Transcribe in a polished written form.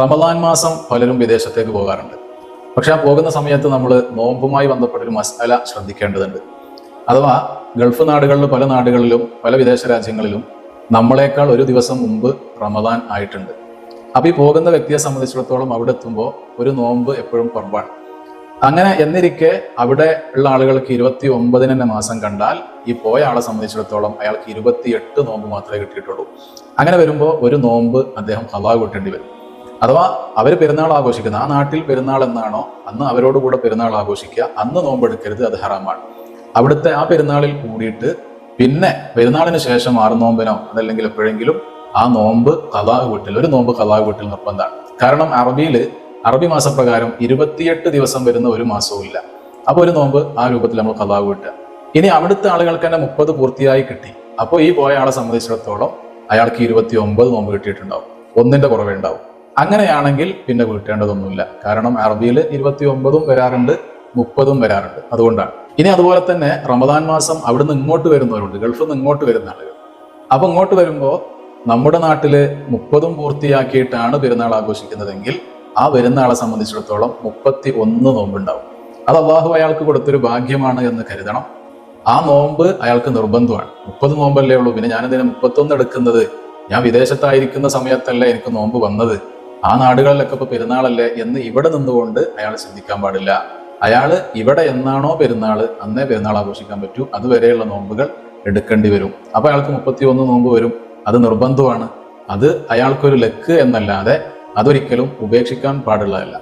റമദാൻ മാസം പലരും വിദേശത്തേക്ക് പോകാറുണ്ട്. പക്ഷെ ആ പോകുന്ന സമയത്ത് നമ്മൾ നോമ്പുമായി ബന്ധപ്പെട്ടൊരു മസാല ശ്രദ്ധിക്കേണ്ടതുണ്ട്. അഥവാ ഗൾഫ് നാടുകളിലും പല നാടുകളിലും പല വിദേശ രാജ്യങ്ങളിലും നമ്മളെക്കാൾ ഒരു ദിവസം മുമ്പ് റമദാൻ ആയിട്ടുണ്ട്. അപ്പോൾ ഈ പോകുന്ന വ്യക്തിയെ സംബന്ധിച്ചിടത്തോളം അവിടെ എത്തുമ്പോൾ ഒരു നോമ്പ് എപ്പോഴും കുറവാണ്. അങ്ങനെ എന്നിരിക്കെ അവിടെ ഉള്ള ആളുകൾക്ക് 29 മാസം കണ്ടാൽ ഈ പോയ ആളെ സംബന്ധിച്ചിടത്തോളം അയാൾക്ക് 28 നോമ്പ് മാത്രമേ കിട്ടിയിട്ടുള്ളൂ. അങ്ങനെ വരുമ്പോൾ ഒരു നോമ്പ് അദ്ദേഹം ഖളാ കൂട്ടേണ്ടി വരും. അഥവാ അവർ പെരുന്നാൾ ആഘോഷിക്കുന്ന ആ നാട്ടിൽ പെരുന്നാൾ എന്നാണോ അന്ന് അവരോട് കൂടെ പെരുന്നാൾ ആഘോഷിക്കുക, അന്ന് നോമ്പ് എടുക്കരുത്, അത് ഹറാമാണ്. അവിടുത്തെ ആ പെരുന്നാളിൽ കൂടിയിട്ട് പിന്നെ പെരുന്നാളിന് ശേഷം 6 നോമ്പിനോ അതല്ലെങ്കിൽ എപ്പോഴെങ്കിലും ആ നോമ്പ് ഖളാ വീട്ടിൽ ഒരു നോമ്പ് ഖളാ വീട്ടിൽ നിർബന്ധമാണ്. കാരണം അറബി മാസപ്രകാരം 28 ദിവസം വരുന്ന ഒരു മാസവും ഇല്ല. അപ്പോൾ ഒരു നോമ്പ് ആ രൂപത്തിൽ നമ്മൾ ഖളാ വീട്ടുക. ഇനി അവിടുത്തെ ആളുകൾക്ക് തന്നെ 30 പൂർത്തിയായി കിട്ടി. അപ്പോൾ ഈ പോയ ആളെ സംബന്ധിച്ചിടത്തോളം അയാൾക്ക് 29 നോമ്പ് കിട്ടിയിട്ടുണ്ടാവും, ഒന്നിന്റെ കുറവേ ഉണ്ടാവും. അങ്ങനെയാണെങ്കിൽ പിന്നെ വീട്ടേണ്ടതൊന്നുമില്ല. കാരണം അറബിയിൽ 29 വരാറുണ്ട്, 30 വരാറുണ്ട്, അതുകൊണ്ടാണ്. ഇനി അതുപോലെ തന്നെ റമദാൻ മാസം അവിടുന്ന് ഇങ്ങോട്ട് വരുന്നവരുണ്ട്, ഗൾഫിൽ നിന്ന് ഇങ്ങോട്ട് വരുന്ന ആളുകൾ. അപ്പൊ ഇങ്ങോട്ട് വരുമ്പോൾ നമ്മുടെ നാട്ടില് 30 പൂർത്തിയാക്കിയിട്ടാണ് പെരുന്നാൾ ആഘോഷിക്കുന്നതെങ്കിൽ ആ വരുന്ന ആളെ സംബന്ധിച്ചിടത്തോളം 31 നോമ്പുണ്ടാവും. അത് അള്ളാഹു അയാൾക്ക് കൊടുത്തൊരു ഭാഗ്യമാണ് എന്ന് കരുതണം. ആ നോമ്പ് അയാൾക്ക് നിർബന്ധമാണ്. 30 നോമ്പല്ലേ ഉള്ളൂ, പിന്നെ ഞാനിതിനെ 31 എടുക്കുന്നത്, ഞാൻ വിദേശത്തായിരിക്കുന്ന സമയത്തല്ലേ എനിക്ക് നോമ്പ് വന്നത്, ആ നാടുകളിലൊക്കെ ഇപ്പൊ പെരുന്നാളല്ലേ എന്ന് ഇവിടെ നിന്നുകൊണ്ട് അയാൾ ചിന്തിക്കാൻ പാടില്ല. അയാള് ഇവിടെ എന്നാണോ പെരുന്നാൾ അന്നേ പെരുന്നാൾ ആഘോഷിക്കാൻ പറ്റൂ, അതുവരെയുള്ള നോമ്പുകൾ എടുക്കേണ്ടി വരും. അപ്പൊ അയാൾക്ക് 31 നോമ്പ് വരും. അത് നിർബന്ധമാണ്. അത് അയാൾക്കൊരു ലക്ക് എന്നല്ലാതെ അതൊരിക്കലും ഉപേക്ഷിക്കാൻ പാടുള്ളതല്ല.